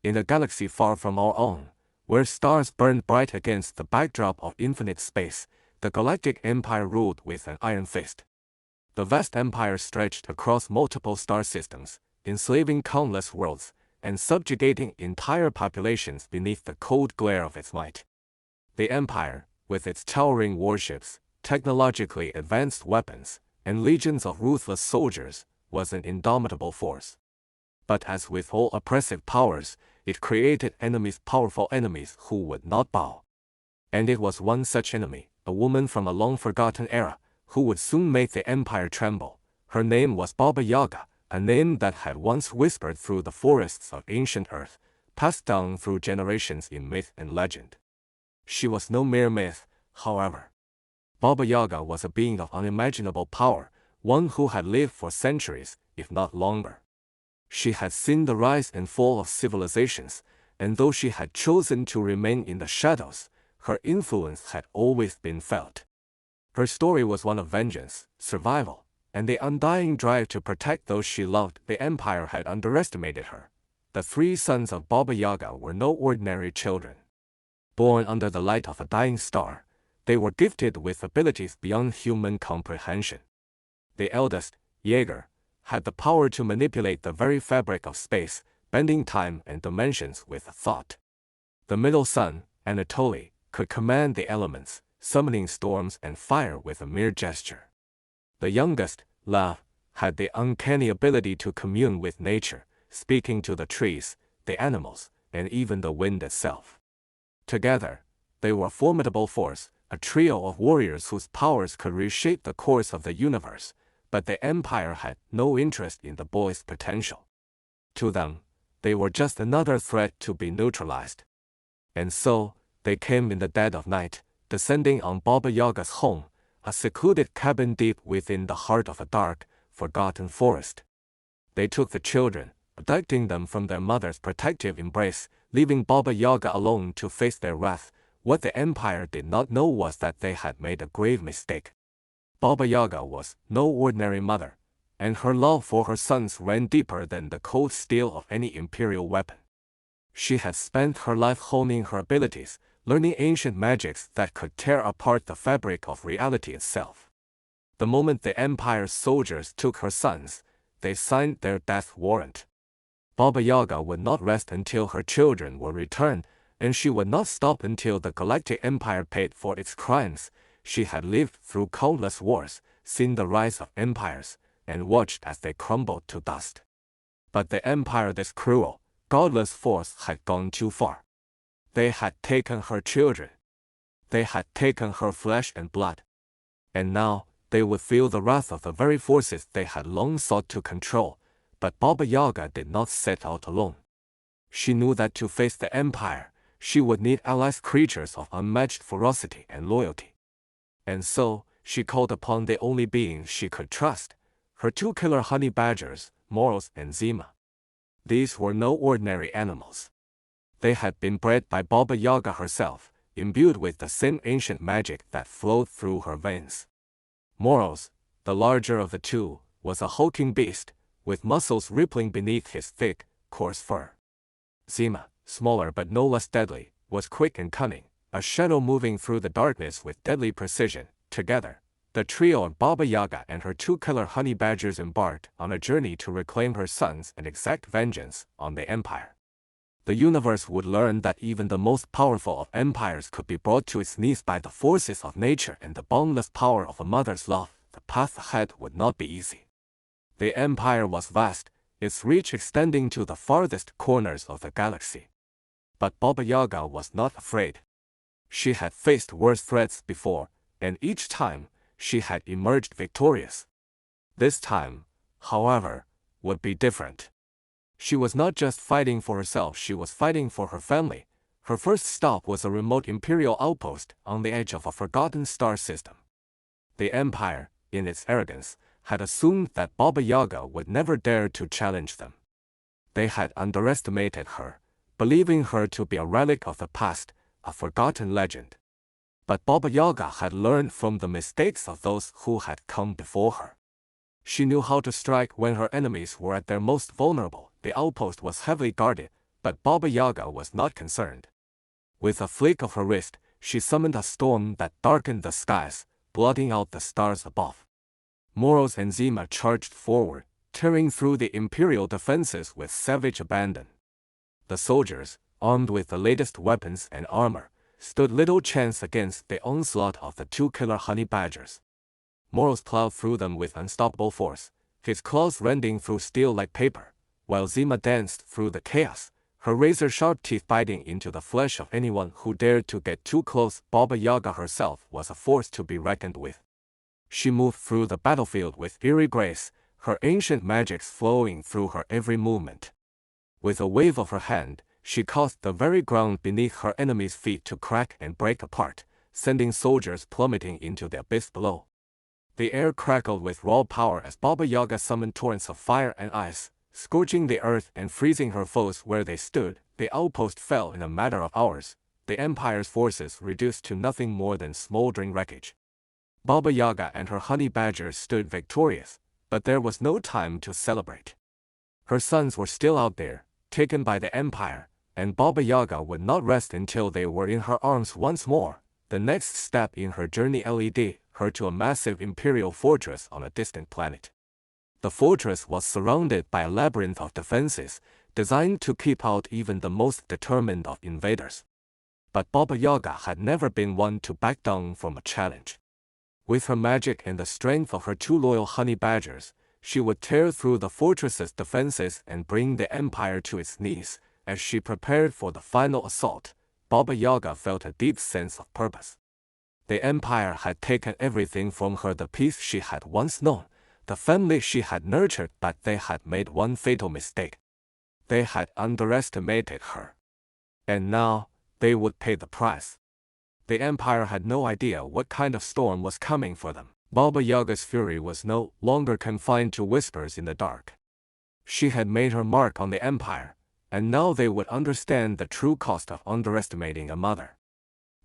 in a galaxy far from our own, where stars burned bright against the backdrop of infinite space, the Galactic Empire ruled with an iron fist. The vast empire stretched across multiple star systems, enslaving countless worlds, and subjugating entire populations beneath the cold glare of its might. The empire, with its towering warships, technologically advanced weapons, and legions of ruthless soldiers, was an indomitable force. But as with all oppressive powers, it created powerful enemies who would not bow. And it was one such enemy, a woman from a long-forgotten era, who would soon make the empire tremble. Her name was Baba Yaga, a name that had once whispered through the forests of ancient earth, passed down through generations in myth and legend. She was no mere myth, however. Baba Yaga was a being of unimaginable power, one who had lived for centuries, if not longer. She had seen the rise and fall of civilizations, and though she had chosen to remain in the shadows, her influence had always been felt. Her story was one of vengeance, survival, and the undying drive to protect those she loved. The empire had underestimated her. The three sons of Baba Yaga were no ordinary children. Born under the light of a dying star, they were gifted with abilities beyond human comprehension. The eldest, Yaga, had the power to manipulate the very fabric of space, bending time and dimensions with a thought. The middle son, Anatoly, could command the elements, summoning storms and fire with a mere gesture. The youngest, Lav, had the uncanny ability to commune with nature, speaking to the trees, the animals, and even the wind itself. Together, they were a formidable force, a trio of warriors whose powers could reshape the course of the universe, but the empire had no interest in the boys' potential. To them, they were just another threat to be neutralized. And so, they came in the dead of night, descending on Baba Yaga's home, a secluded cabin deep within the heart of a dark, forgotten forest. They took the children, abducting them from their mother's protective embrace, leaving Baba Yaga alone to face their wrath. What the empire did not know was that they had made a grave mistake. Baba Yaga was no ordinary mother, and her love for her sons ran deeper than the cold steel of any imperial weapon. She had spent her life honing her abilities, learning ancient magics that could tear apart the fabric of reality itself. The moment the empire's soldiers took her sons, they signed their death warrant. Baba Yaga would not rest until her children were returned, and she would not stop until the Galactic Empire paid for its crimes. She had lived through countless wars, seen the rise of empires, and watched as they crumbled to dust. But the empire, this cruel, godless force, had gone too far. They had taken her children. They had taken her flesh and blood. And now, they would feel the wrath of the very forces they had long sought to control. But Baba Yaga did not set out alone. She knew that to face the empire, she would need allies, creatures of unmatched ferocity and loyalty. And so, she called upon the only beings she could trust, her two killer honey badgers, Moros and Zima. These were no ordinary animals. They had been bred by Baba Yaga herself, imbued with the same ancient magic that flowed through her veins. Moros, the larger of the two, was a hulking beast, with muscles rippling beneath his thick, coarse fur. Zima, smaller but no less deadly, was quick and cunning, a shadow moving through the darkness with deadly precision. Together, the trio of Baba Yaga and her two killer honey badgers embarked on a journey to reclaim her sons and exact vengeance on the empire. The universe would learn that even the most powerful of empires could be brought to its knees by the forces of nature and the boundless power of a mother's love. The path ahead would not be easy. The empire was vast, its reach extending to the farthest corners of the galaxy. But Baba Yaga was not afraid. She had faced worse threats before, and each time, she had emerged victorious. This time, however, would be different. She was not just fighting for herself, she was fighting for her family. Her first stop was a remote imperial outpost on the edge of a forgotten star system. The empire, in its arrogance, had assumed that Baba Yaga would never dare to challenge them. They had underestimated her, believing her to be a relic of the past, a forgotten legend. But Baba Yaga had learned from the mistakes of those who had come before her. She knew how to strike when her enemies were at their most vulnerable. The outpost was heavily guarded, But Baba Yaga was not concerned. With a flick of her wrist, she summoned a storm that darkened the skies, blotting out the stars above. Moros and Zima charged forward, tearing through the Imperial defenses with savage abandon. The soldiers, armed with the latest weapons and armor, stood little chance against the onslaught of the two killer honey badgers. Moros plowed through them with unstoppable force, his claws rending through steel like paper, while Zima danced through the chaos, her razor-sharp teeth biting into the flesh of anyone who dared to get too close. Baba Yaga herself was a force to be reckoned with. She moved through the battlefield with eerie grace, her ancient magics flowing through her every movement. With a wave of her hand, she caused the very ground beneath her enemies' feet to crack and break apart, sending soldiers plummeting into the abyss below. The air crackled with raw power as Baba Yaga summoned torrents of fire and ice, scorching the earth and freezing her foes where they stood. The outpost fell in a matter of hours, the Empire's forces reduced to nothing more than smoldering wreckage. Baba Yaga and her honey badgers stood victorious, but there was no time to celebrate. Her sons were still out there, taken by the Empire, and Baba Yaga would not rest until they were in her arms once more. The next step in her journey led her to a massive imperial fortress on a distant planet. The fortress was surrounded by a labyrinth of defenses, designed to keep out even the most determined of invaders. But Baba Yaga had never been one to back down from a challenge. With her magic and the strength of her two loyal honey badgers, she would tear through the fortress's defenses and bring the Empire to its knees. As she prepared for the final assault, Baba Yaga felt a deep sense of purpose. The Empire had taken everything from her, the peace she had once known, the family she had nurtured, but they had made one fatal mistake. They had underestimated her. And now, they would pay the price. The Empire had no idea what kind of storm was coming for them. Baba Yaga's fury was no longer confined to whispers in the dark. She had made her mark on the Empire, and now they would understand the true cost of underestimating a mother.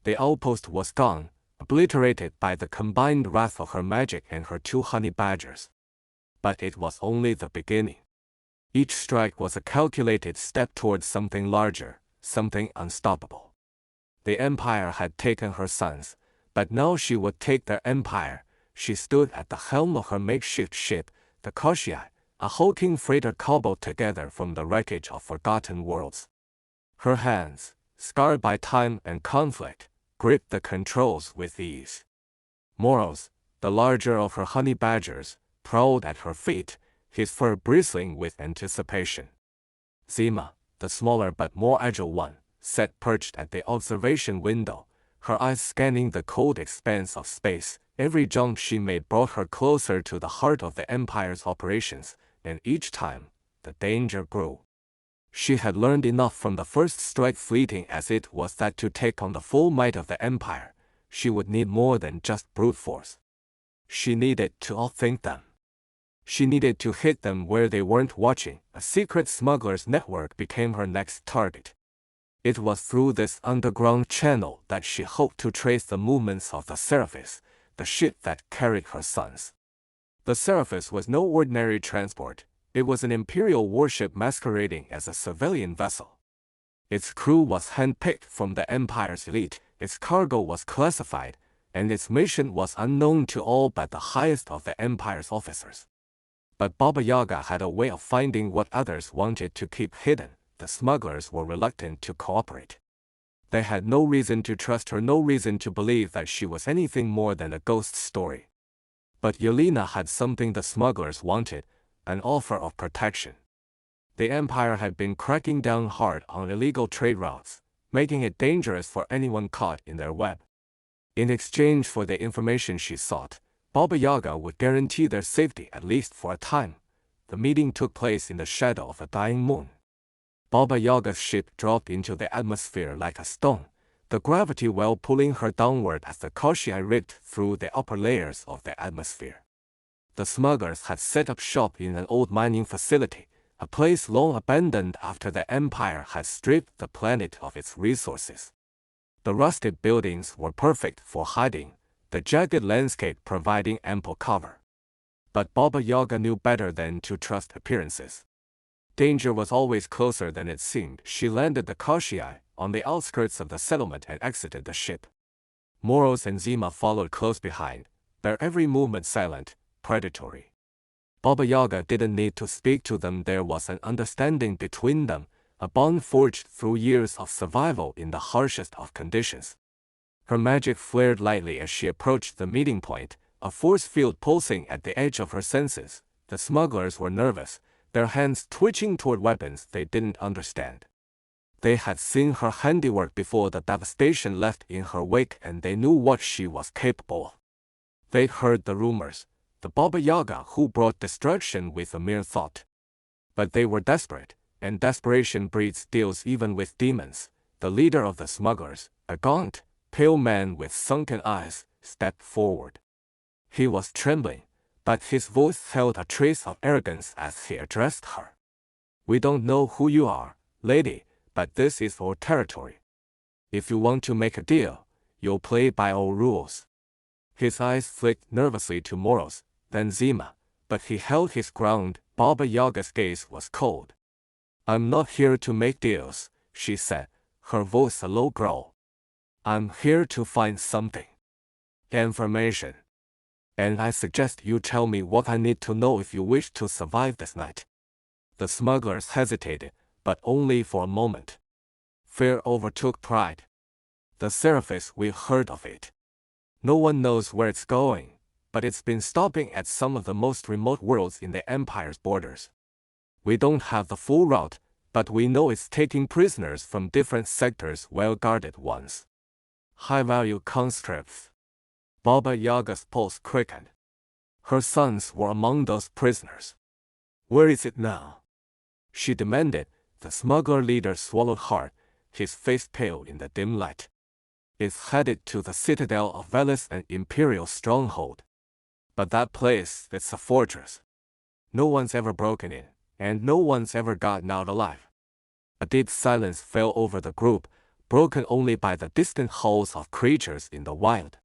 The outpost was gone, obliterated by the combined wrath of her magic and her two honey badgers. But it was only the beginning. Each strike was a calculated step towards something larger, something unstoppable. The Empire had taken her sons, but now she would take their empire. She stood at the helm of her makeshift ship, the Koshii, a hulking freighter cobbled together from the wreckage of forgotten worlds. Her hands, scarred by time and conflict, gripped the controls with ease. Moros, the larger of her honey badgers, prowled at her feet, his fur bristling with anticipation. Zima, the smaller but more agile one, sat perched at the observation window, her eyes scanning the cold expanse of space. Every jump she made brought her closer to the heart of the Empire's operations, and each time, the danger grew. She had learned enough from the first strike, fleeting as it was, that to take on the full might of the Empire, she would need more than just brute force. She needed to outthink them. She needed to hit them where they weren't watching. A secret smuggler's network became her next target. It was through this underground channel that she hoped to trace the movements of the Seraphis, the ship that carried her sons. The Seraphis was no ordinary transport. It was an imperial warship masquerading as a civilian vessel. Its crew was handpicked from the Empire's elite, its cargo was classified, and its mission was unknown to all but the highest of the Empire's officers. But Baba Yaga had a way of finding what others wanted to keep hidden. The smugglers were reluctant to cooperate. They had no reason to trust her, no reason to believe that she was anything more than a ghost story. But Yelena had something the smugglers wanted, an offer of protection. The Empire had been cracking down hard on illegal trade routes, making it dangerous for anyone caught in their web. In exchange for the information she sought, Baba Yaga would guarantee their safety, at least for a time. The meeting took place in the shadow of a dying moon. Baba Yaga's ship dropped into the atmosphere like a stone, the gravity well pulling her downward as the Koshii ripped through the upper layers of the atmosphere. The smugglers had set up shop in an old mining facility, a place long abandoned after the Empire had stripped the planet of its resources. The rusted buildings were perfect for hiding, the jagged landscape providing ample cover. But Baba Yaga knew better than to trust appearances. Danger was always closer than it seemed. She landed the Koshii on the outskirts of the settlement and exited the ship. Moros and Zima followed close behind, their every movement silent, predatory. Baba Yaga didn't need to speak to them. There was an understanding between them, a bond forged through years of survival in the harshest of conditions. Her magic flared lightly as she approached the meeting point, a force field pulsing at the edge of her senses. The smugglers were nervous, their hands twitching toward weapons they didn't understand. They had seen her handiwork before the devastation left in her wake, and they knew what she was capable of. They'd heard the rumors, the Baba Yaga who brought destruction with a mere thought. But they were desperate, and desperation breeds deals even with demons. The leader of the smugglers, a gaunt, pale man with sunken eyes, stepped forward. He was trembling, but his voice held a trace of arrogance as he addressed her. "We don't know who you are, lady, but this is our territory. If you want to make a deal, you'll play by our rules." His eyes flicked nervously to Moros, then Zima, but he held his ground. Baba Yaga's gaze was cold. "I'm not here to make deals," she said, her voice a low growl. "I'm here to find something. Information. And I suggest you tell me what I need to know if you wish to survive this night." The smugglers hesitated, but only for a moment. Fear overtook pride. "The Seraphis, we've heard of it. No one knows where it's going, but it's been stopping at some of the most remote worlds in the Empire's borders. We don't have the full route, but we know it's taking prisoners from different sectors, well-guarded ones. High-value conscripts." Baba Yaga's pulse quickened. Her sons were among those prisoners. "Where is it now?" she demanded. The smuggler leader swallowed hard, his face pale in the dim light. "It's headed to the citadel of Veles, an imperial stronghold. But that place, it's a fortress. No one's ever broken in, and no one's ever gotten out alive." A deep silence fell over the group, broken only by the distant howls of creatures in the wild.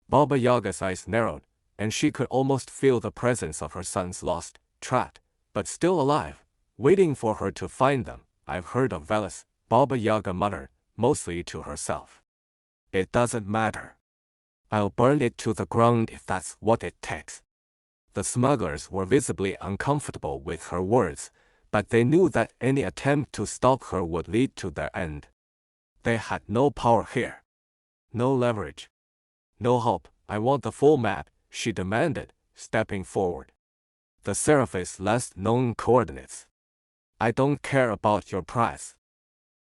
Baba Yaga's eyes narrowed, and she could almost feel the presence of her sons, lost, trapped, but still alive, waiting for her to find them. "I've heard of Veles," Baba Yaga muttered, mostly to herself. "It doesn't matter. I'll burn it to the ground if that's what it takes." The smugglers were visibly uncomfortable with her words, but they knew that any attempt to stop her would lead to their end. They had no power here. No leverage. "No hope. I want the full map," she demanded, stepping forward. "The Seraphis' last known coordinates. I don't care about your price.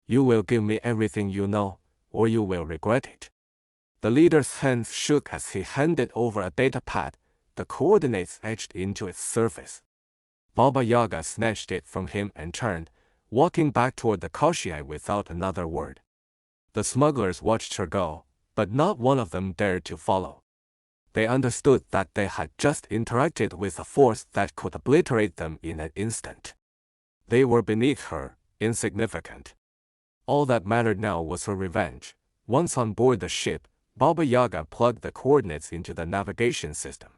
You will give me everything you know, or you will regret it." The leader's hands shook as he handed over a data pad, the coordinates etched into its surface. Baba Yaga snatched it from him and turned, walking back toward the Koshii without another word. The smugglers watched her go, but not one of them dared to follow. They understood that they had just interacted with a force that could obliterate them in an instant. They were beneath her, insignificant. All that mattered now was her revenge. Once on board the ship, Baba Yaga plugged the coordinates into the navigation system.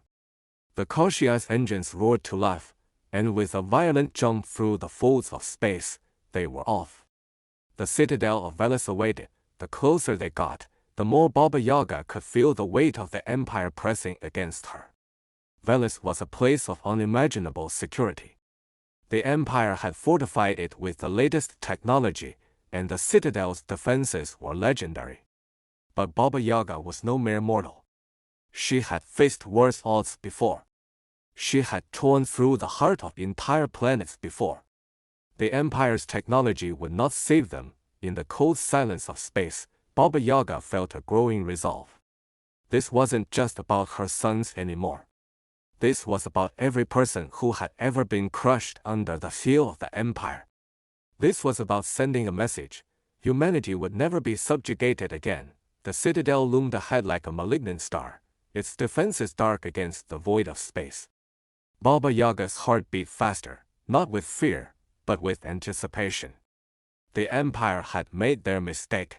The Koshii's engines roared to life, and with a violent jump through the folds of space, they were off. The citadel of Veles awaited. The closer they got, the more Baba Yaga could feel the weight of the Empire pressing against her. Veles was a place of unimaginable security. The Empire had fortified it with the latest technology, and the citadel's defenses were legendary. But Baba Yaga was no mere mortal. She had faced worse odds before. She had torn through the heart of entire planets before. The Empire's technology would not save them. In the cold silence of space, Baba Yaga felt a growing resolve. This wasn't just about her sons anymore. This was about every person who had ever been crushed under the heel of the Empire. This was about sending a message. Humanity would never be subjugated again. The citadel loomed ahead like a malignant star, its defenses dark against the void of space. Baba Yaga's heart beat faster, not with fear, but with anticipation. The Empire had made their mistake.